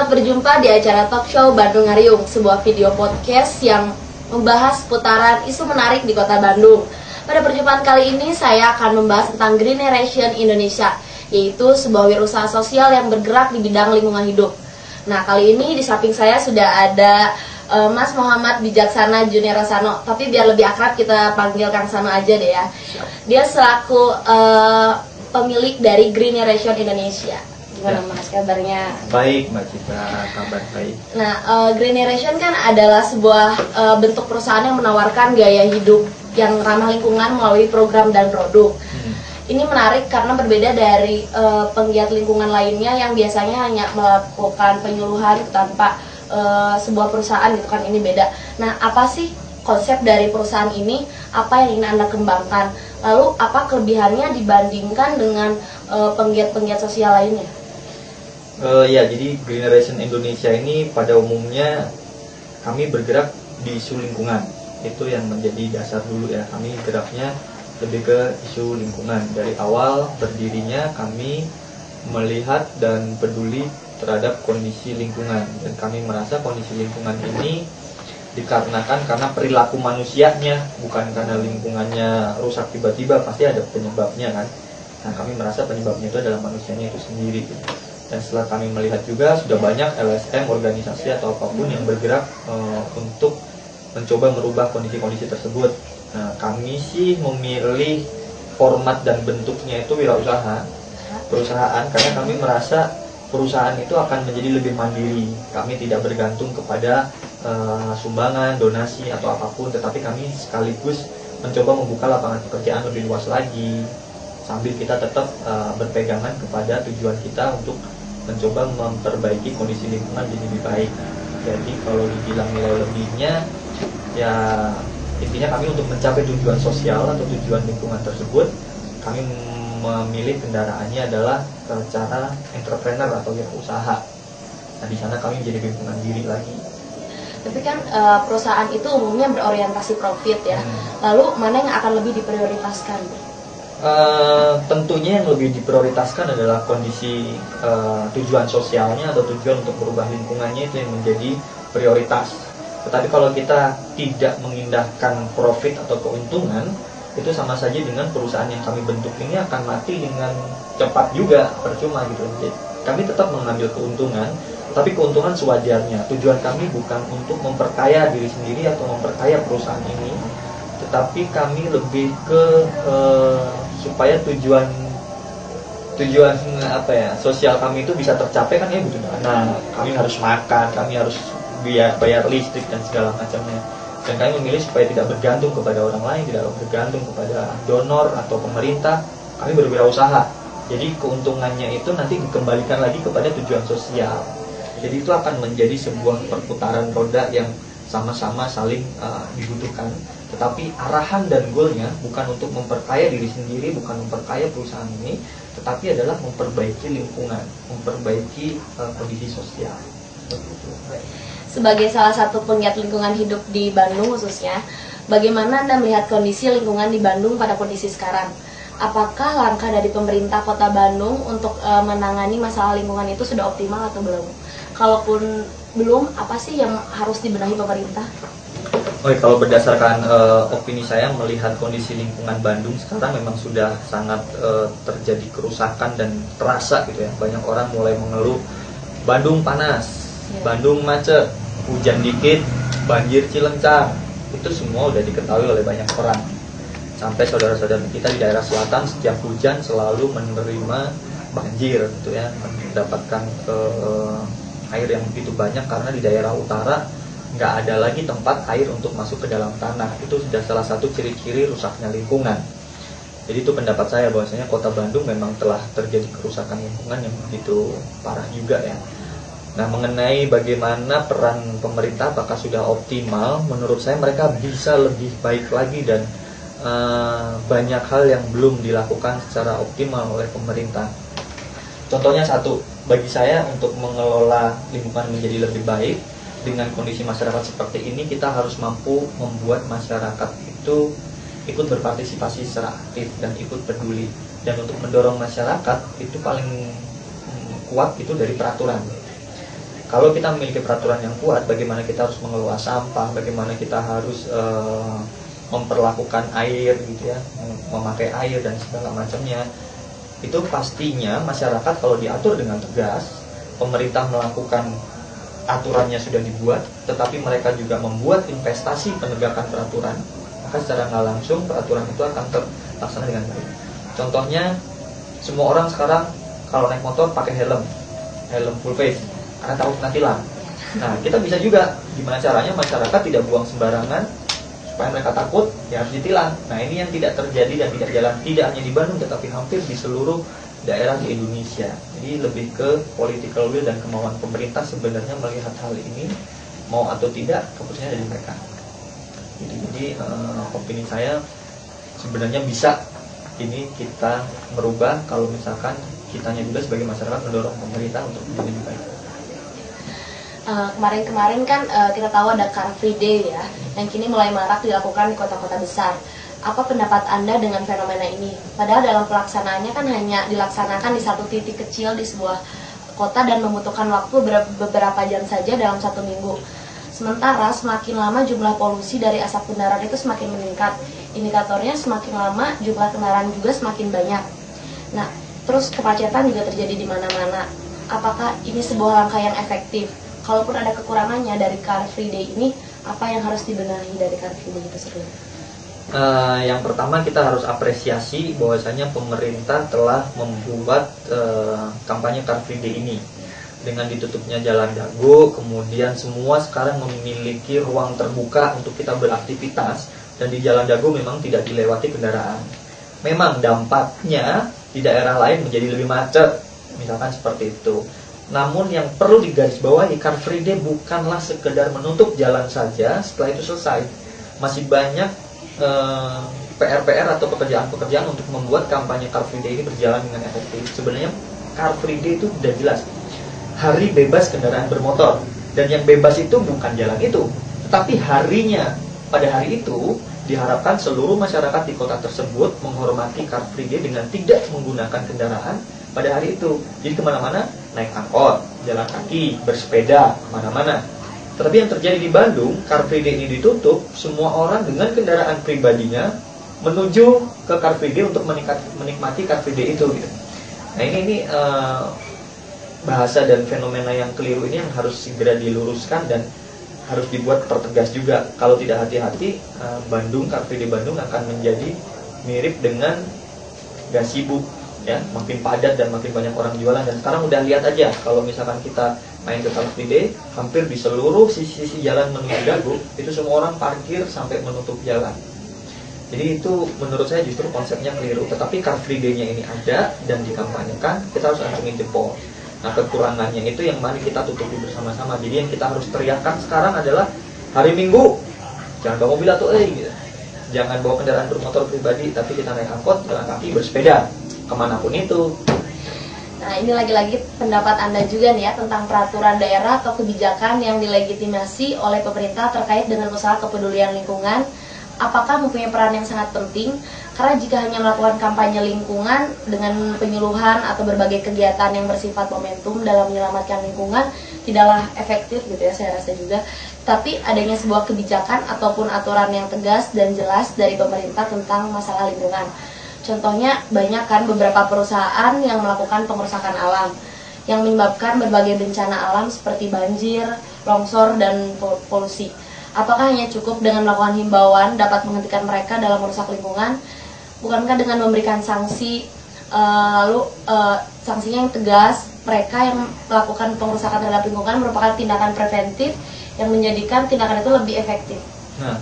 Selamat berjumpa di acara talk show Bandung Ngariung, sebuah video podcast yang membahas seputaran isu menarik di kota Bandung. Pada perjumpaan kali ini saya akan membahas tentang Greeneration Indonesia, yaitu sebuah wirausaha sosial yang bergerak di bidang lingkungan hidup. Nah, kali ini di samping saya sudah ada Mas Muhammad Bijaksana Junior Rasano, tapi biar lebih akrab kita panggil Kang Sano aja deh ya. Dia selaku pemilik dari Greeneration Indonesia. Gimana Mas kabarnya? Baik Mbak Citra, kabar baik. Nah, Greeneration kan adalah sebuah bentuk perusahaan yang menawarkan gaya hidup yang ramah lingkungan melalui program dan produk. Ini menarik karena berbeda dari penggiat lingkungan lainnya yang biasanya hanya melakukan penyuluhan tanpa sebuah perusahaan gitu kan, ini beda. Nah, apa sih konsep dari perusahaan ini? Apa yang ingin Anda kembangkan? Lalu apa kelebihannya dibandingkan dengan penggiat-penggiat sosial lainnya? Ya, jadi Greeneration Indonesia ini pada umumnya kami bergerak di isu lingkungan. Itu yang menjadi dasar dulu ya. Kami geraknya lebih ke isu lingkungan. Dari awal berdirinya kami melihat dan peduli terhadap kondisi lingkungan. Dan kami merasa kondisi lingkungan ini dikarenakan karena perilaku manusianya, bukan karena lingkungannya rusak tiba-tiba, pasti ada penyebabnya kan. Nah, kami merasa penyebabnya itu adalah manusianya itu sendiri. Dan setelah kami melihat juga sudah banyak LSM, organisasi atau apapun yang bergerak untuk mencoba merubah kondisi-kondisi tersebut. Nah, kami sih memilih format dan bentuknya itu wirausaha, perusahaan, karena kami merasa perusahaan itu akan menjadi lebih mandiri. Kami tidak bergantung kepada sumbangan, donasi atau apapun, tetapi kami sekaligus mencoba membuka lapangan pekerjaan lebih luas lagi, sambil kita tetap berpegangan kepada tujuan kita untuk mencoba memperbaiki kondisi lingkungan jadi lebih baik. Jadi kalau dibilang nilai lebihnya, ya intinya kami untuk mencapai tujuan sosial atau tujuan lingkungan tersebut, kami memilih kendaraannya adalah cara entrepreneur atau wirausaha. Nah, di sana kami menjadi lingkungan diri lagi. Tapi kan perusahaan itu umumnya berorientasi profit ya. Lalu mana yang akan lebih diprioritaskan? Tentunya yang lebih diprioritaskan adalah kondisi tujuan sosialnya atau tujuan untuk merubah lingkungannya, itu yang menjadi prioritas. Tetapi kalau kita tidak mengindahkan profit atau keuntungan, itu sama saja dengan perusahaan yang kami bentuk ini akan mati dengan cepat juga, percuma gitu. Jadi, kami tetap mengambil keuntungan, tapi keuntungan sewajarnya. Tujuan kami bukan untuk memperkaya diri sendiri atau memperkaya perusahaan ini, tetapi kami lebih ke supaya tujuan apa ya, sosial kami itu bisa tercapai kan ya, butuh dana, kami harus makan, kami harus bayar listrik dan segala macamnya. Dan kami memilih supaya tidak bergantung kepada orang lain, tidak bergantung kepada donor atau pemerintah. Kami berwirausaha. Jadi keuntungannya itu nanti dikembalikan lagi kepada tujuan sosial. Jadi itu akan menjadi sebuah perputaran roda yang sama-sama saling dibutuhkan. Tetapi arahan dan goalnya bukan untuk memperkaya diri sendiri, bukan memperkaya perusahaan ini, tetapi adalah memperbaiki lingkungan, memperbaiki kondisi sosial. Sebagai salah satu penggiat lingkungan hidup di Bandung khususnya, bagaimana Anda melihat kondisi lingkungan di Bandung pada kondisi sekarang? Apakah langkah dari pemerintah Kota Bandung untuk menangani masalah lingkungan itu sudah optimal atau belum? Kalaupun belum, apa sih yang harus dibenahi pemerintah? Oke, kalau berdasarkan opini saya melihat kondisi lingkungan Bandung sekarang memang sudah sangat terjadi kerusakan dan terasa gitu ya. Banyak orang mulai mengeluh Bandung panas, Bandung macet, hujan dikit, banjir Cilencang. Itu semua udah diketahui oleh banyak orang. Sampai saudara-saudara kita di daerah selatan setiap hujan selalu menerima banjir gitu ya, mendapatkan air yang begitu banyak karena di daerah utara nggak ada lagi tempat air untuk masuk ke dalam tanah. Itu sudah salah satu ciri-ciri rusaknya lingkungan. Jadi itu pendapat saya bahwasanya Kota Bandung memang telah terjadi kerusakan lingkungan yang begitu parah juga ya. Nah, mengenai bagaimana peran pemerintah apakah sudah optimal, menurut saya mereka bisa lebih baik lagi dan banyak hal yang belum dilakukan secara optimal oleh pemerintah. Contohnya satu, bagi saya untuk mengelola lingkungan menjadi lebih baik dengan kondisi masyarakat seperti ini, kita harus mampu membuat masyarakat itu ikut berpartisipasi secara aktif dan ikut peduli. Dan untuk mendorong masyarakat itu paling kuat itu dari peraturan. Kalau kita memiliki peraturan yang kuat, bagaimana kita harus mengelola sampah, bagaimana kita harus memperlakukan air gitu ya, memakai air dan segala macamnya, itu pastinya masyarakat kalau diatur dengan tegas, pemerintah melakukan aturannya sudah dibuat, tetapi mereka juga membuat investasi penegakan peraturan, maka secara nggak langsung peraturan itu akan terlaksana dengan baik. Contohnya, semua orang sekarang kalau naik motor pakai helm full face, karena takut kena tilang. Nah, kita bisa juga gimana caranya masyarakat tidak buang sembarangan supaya mereka takut, ya harus ditilang. Nah, ini yang tidak terjadi dan tidak jalan, tidak hanya di Bandung tetapi hampir di seluruh daerah di Indonesia. Jadi lebih ke political will dan kemauan pemerintah sebenarnya melihat hal ini, mau atau tidak keputusannya dari mereka. Jadi opini saya sebenarnya bisa ini kita merubah kalau misalkan kitanya juga sebagai masyarakat mendorong pemerintah untuk menjadi lebih baik. Kemarin-kemarin kan kita tahu ada Car Free Day ya, yang kini mulai marak dilakukan di kota-kota besar. Apa pendapat Anda dengan fenomena ini? Padahal dalam pelaksanaannya kan hanya dilaksanakan di satu titik kecil di sebuah kota dan membutuhkan waktu beberapa jam saja dalam satu minggu. Sementara semakin lama jumlah polusi dari asap kendaraan itu semakin meningkat. Indikatornya semakin lama jumlah kendaraan juga semakin banyak. Nah, terus kemacetan juga terjadi di mana-mana. Apakah ini sebuah langkah yang efektif? Kalaupun ada kekurangannya dari Car Free Day ini, apa yang harus dibenahi dari Car Free Day itu sendiri? Yang pertama kita harus apresiasi bahwasanya pemerintah telah membuat kampanye Car Free Day ini dengan ditutupnya Jalan Dago, kemudian semua sekarang memiliki ruang terbuka untuk kita beraktivitas, dan di Jalan Dago memang tidak dilewati kendaraan. Memang dampaknya di daerah lain menjadi lebih macet, misalkan seperti itu. Namun yang perlu digarisbawahi, Car Free Day bukanlah sekedar menutup jalan saja, setelah itu selesai. Masih banyak PR-PR atau pekerjaan-pekerjaan untuk membuat kampanye Car Free Day ini berjalan dengan efektif. Sebenarnya Car Free Day itu sudah jelas, hari bebas kendaraan bermotor. Dan yang bebas itu bukan jalan itu, tetapi harinya. Pada hari itu diharapkan seluruh masyarakat di kota tersebut menghormati Car Free Day dengan tidak menggunakan kendaraan pada hari itu. Jadi kemana-mana naik angkot, jalan kaki, bersepeda, kemana-mana. Tetapi yang terjadi di Bandung, Car Free Day ini ditutup, semua orang dengan kendaraan pribadinya menuju ke Car Free Day untuk menikmati Car Free Day itu gitu. Nah ini bahasa dan fenomena yang keliru ini yang harus segera diluruskan dan harus dibuat pertegas juga. Kalau tidak hati-hati, Bandung, Car Free Day Bandung akan menjadi mirip dengan Gazebo, ya, makin padat dan makin banyak orang jualan. Dan sekarang udah lihat aja, kalau misalkan kita main ke Car Free Day, hampir di seluruh sisi-sisi jalan menuju Dago itu semua orang parkir sampai menutup jalan. Jadi itu menurut saya justru konsepnya keliru. Tetapi Car Free Day-nya ini ada dan dikampanyekan, kita harus acungin jempol. Nah, kekurangannya itu yang mari kita tutupi bersama-sama. Jadi yang kita harus teriakan sekarang adalah hari Minggu jangan bawa mobil atau gitu. Jangan bawa kendaraan bermotor pribadi, tapi kita naik angkot, jalan kaki, bersepeda kemanapun itu. Nah, ini lagi-lagi pendapat Anda juga nih ya tentang peraturan daerah atau kebijakan yang dilegitimasi oleh pemerintah terkait dengan usaha kepedulian lingkungan. Apakah mempunyai peran yang sangat penting? Karena jika hanya melakukan kampanye lingkungan dengan penyuluhan atau berbagai kegiatan yang bersifat momentum dalam menyelamatkan lingkungan, tidaklah efektif gitu ya, saya rasa juga. Tapi adanya sebuah kebijakan ataupun aturan yang tegas dan jelas dari pemerintah tentang masalah lingkungan. Contohnya banyak kan beberapa perusahaan yang melakukan pengerusakan alam yang menyebabkan berbagai bencana alam seperti banjir, longsor, dan polusi. Apakah hanya cukup dengan melakukan himbauan dapat menghentikan mereka dalam merusak lingkungan? Bukankah dengan memberikan sanksi, sanksinya yang tegas, mereka yang melakukan pengerusakan terhadap lingkungan merupakan tindakan preventif yang menjadikan tindakan itu lebih efektif? Nah,